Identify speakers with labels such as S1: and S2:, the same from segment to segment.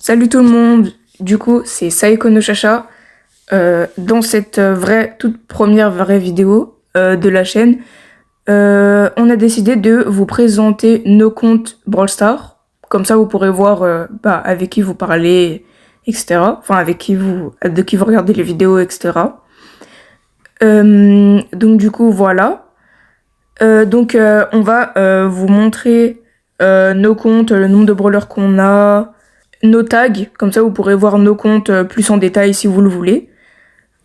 S1: Salut tout le monde, du coup c'est Saeko no Chacha. Dans cette toute première vraie vidéo de la chaîne, on a décidé de vous présenter nos comptes Brawl Stars. Comme ça vous pourrez voir avec qui vous parlez, etc. Enfin de qui vous regardez les vidéos, etc. Donc du coup voilà. On va vous montrer nos comptes, le nombre de brawlers qu'on a, nos tags, comme ça vous pourrez voir nos comptes plus en détail si vous le voulez,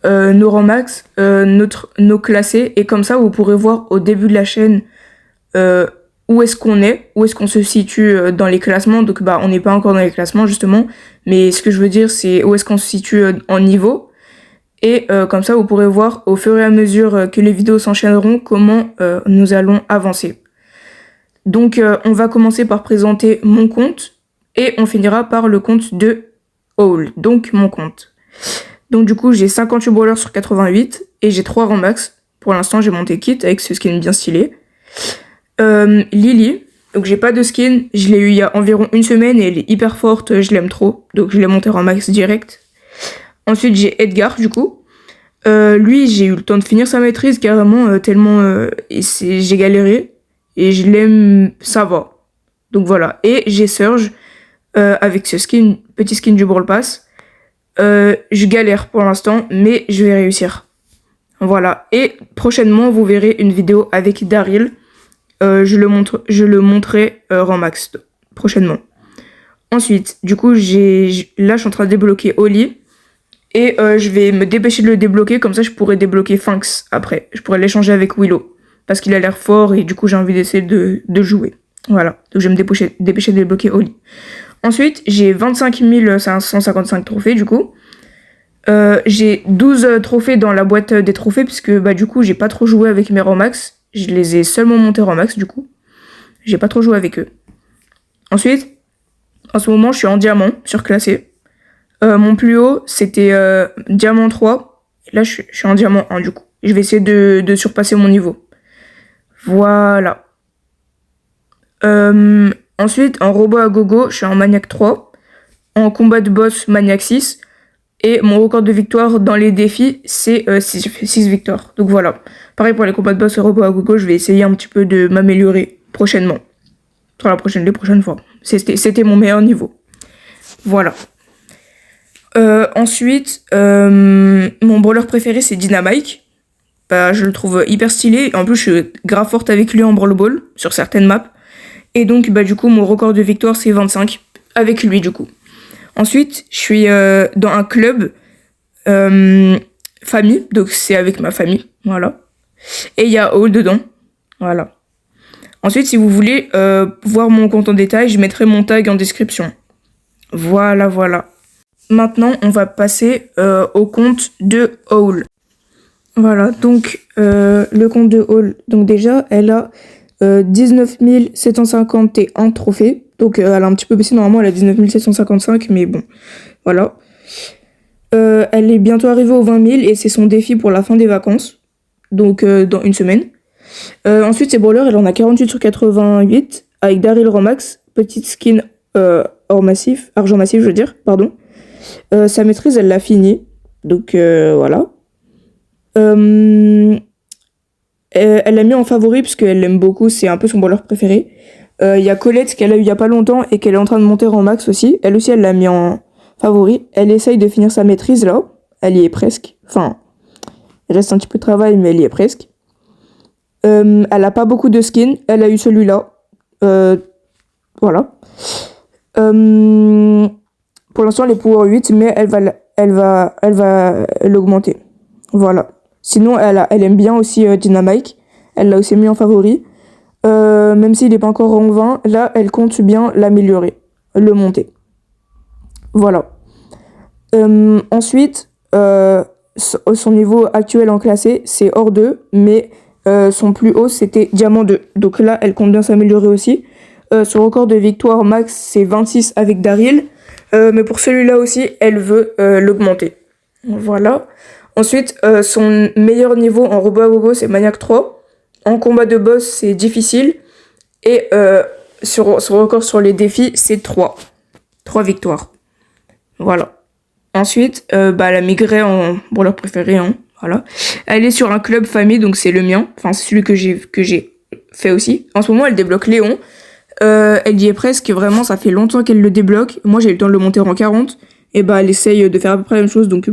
S1: nos rangs max, nos classés, et comme ça vous pourrez voir au début de la chaîne où est-ce qu'on se situe dans les classements. Donc on n'est pas encore dans les classements justement, mais ce que je veux dire c'est où est-ce qu'on se situe en niveau. Et comme ça, vous pourrez voir au fur et à mesure que les vidéos s'enchaîneront comment nous allons avancer. Donc on va commencer par présenter mon compte et on finira par le compte de Haul, donc mon compte. Donc du coup j'ai 58 brawlers sur 88 et j'ai 3 rangs max. Pour l'instant j'ai monté kit avec ce skin bien stylé. Lily, donc j'ai pas de skin, je l'ai eu il y a environ une semaine et elle est hyper forte, je l'aime trop, donc je l'ai monté en max direct. Ensuite, j'ai Edgar, du coup. Lui, j'ai eu le temps de finir sa maîtrise, carrément, tellement j'ai galéré. Et je l'aime, ça va. Donc voilà. Et j'ai Surge, avec ce petit skin du Brawl Pass. Je galère pour l'instant, mais je vais réussir. Voilà. Et prochainement, vous verrez une vidéo avec Daryl. Je le montrerai rang max, prochainement. Ensuite, du coup, là, je suis en train de débloquer Oli. Et je vais me dépêcher de le débloquer, comme ça je pourrais débloquer Finks après. Je pourrais l'échanger avec Willow, parce qu'il a l'air fort et du coup j'ai envie d'essayer de jouer. Voilà, donc je vais me dépêcher de débloquer Oli. Ensuite, j'ai 25 555 trophées du coup. J'ai 12 trophées dans la boîte des trophées, puisque du coup j'ai pas trop joué avec mes rangs max. Je les ai seulement montés rangs max du coup. J'ai pas trop joué avec eux. Ensuite, en ce moment je suis en diamant, surclassé. Mon plus haut, c'était diamant 3. Là, je suis en diamant 1, du coup. Je vais essayer de surpasser mon niveau. Voilà. Ensuite, en robot à gogo, je suis en maniaque 3. En combat de boss, maniaque 6. Et mon record de victoire dans les défis, c'est 6 victoires. Donc voilà. Pareil pour les combats de boss et robot à gogo, je vais essayer un petit peu de m'améliorer prochainement. Les prochaines fois. C'était mon meilleur niveau. Voilà. Ensuite, mon brawler préféré c'est Dynamite. Je le trouve hyper stylé. En plus, je suis grave forte avec lui en Brawl Ball sur certaines maps. Et donc, du coup, mon record de victoire c'est 25 avec lui du coup. Ensuite, je suis dans un club famille, donc c'est avec ma famille, voilà. Et il y a Haul dedans, voilà. Ensuite, si vous voulez voir mon compte en détail, je mettrai mon tag en description. Voilà. Maintenant, on va passer au compte de Haul. Voilà, donc le compte de Haul. Donc déjà, elle a 19 751 trophées. Donc elle a un petit peu baissé, normalement elle a 19 755, mais bon, voilà. Elle est bientôt arrivée aux 20 000 et c'est son défi pour la fin des vacances. Donc dans une semaine. Ensuite, ses brawlers, elle en a 48 sur 88 avec Daryl Romax, petite skin argent massif, je veux dire, pardon. Sa maîtrise, elle l'a fini. Donc, voilà. Elle l'a mis en favori parce qu'elle l'aime beaucoup. C'est un peu son brawler préféré. Il y a Colette qu'elle a eu il y a pas longtemps et qu'elle est en train de monter en max aussi. Elle aussi, elle l'a mis en favori. Elle essaye de finir sa maîtrise là. Elle y est presque. Enfin, il reste un petit peu de travail, mais elle y est presque. Elle a pas beaucoup de skins. Elle a eu celui-là. Voilà. Pour l'instant, elle est pour 8, mais elle va l'augmenter. Voilà. Sinon, elle aime bien aussi Dynamite. Elle l'a aussi mis en favori. Même s'il n'est pas encore rang 20, là, elle compte bien l'améliorer, le monter. Voilà. Ensuite, son niveau actuel en classé, c'est Or 2, mais son plus haut, c'était Diamant 2. Donc là, elle compte bien s'améliorer aussi. Son record de victoire max, c'est 26 avec Daryl. Mais pour celui-là aussi, elle veut l'augmenter. Voilà. Ensuite, son meilleur niveau en robot à gogo, c'est maniaque 3. En combat de boss, c'est difficile. Et son record sur les défis, c'est 3. 3 victoires. Voilà. Ensuite, la migraine en branleur préféré, hein, voilà. Elle est sur un club famille, donc c'est le mien. Enfin, c'est celui que j'ai fait aussi. En ce moment, elle débloque Léon. Elle y est presque, vraiment, ça fait longtemps qu'elle le débloque. Moi, j'ai eu le temps de le monter en 40. Et elle essaye de faire à peu près la même chose, donc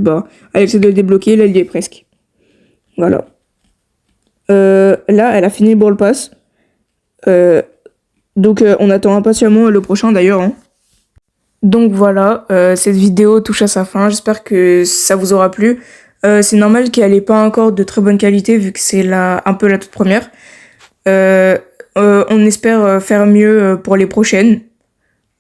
S1: elle essaie de le débloquer, là, elle y est presque. Voilà. Là, elle a fini le Brawl Pass. Donc, on attend impatiemment le prochain, d'ailleurs, hein. Donc voilà, cette vidéo touche à sa fin. J'espère que ça vous aura plu. C'est normal qu'elle ait pas encore de très bonne qualité vu que c'est un peu la toute première. On espère faire mieux pour les prochaines.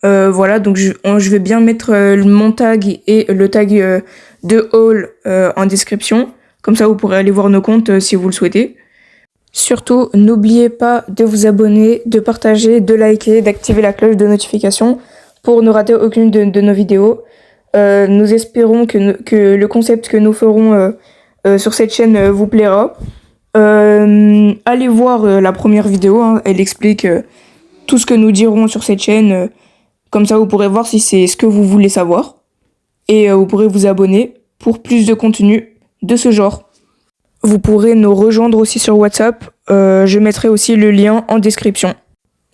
S1: Voilà, donc je vais bien mettre mon tag et le tag de Haul en description. Comme ça, vous pourrez aller voir nos comptes si vous le souhaitez. Surtout, n'oubliez pas de vous abonner, de partager, de liker, d'activer la cloche de notification pour ne rater aucune de nos vidéos. Nous espérons que le concept que nous ferons sur cette chaîne vous plaira. Allez voir la première vidéo, hein, elle explique tout ce que nous dirons sur cette chaîne. Comme ça, vous pourrez voir si c'est ce que vous voulez savoir. Et vous pourrez vous abonner pour plus de contenu de ce genre. Vous pourrez nous rejoindre aussi sur WhatsApp. Je mettrai aussi le lien en description.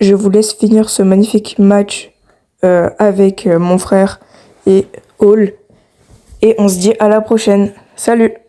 S1: Je vous laisse finir ce magnifique match avec mon frère et Haul. Et on se dit à la prochaine. Salut!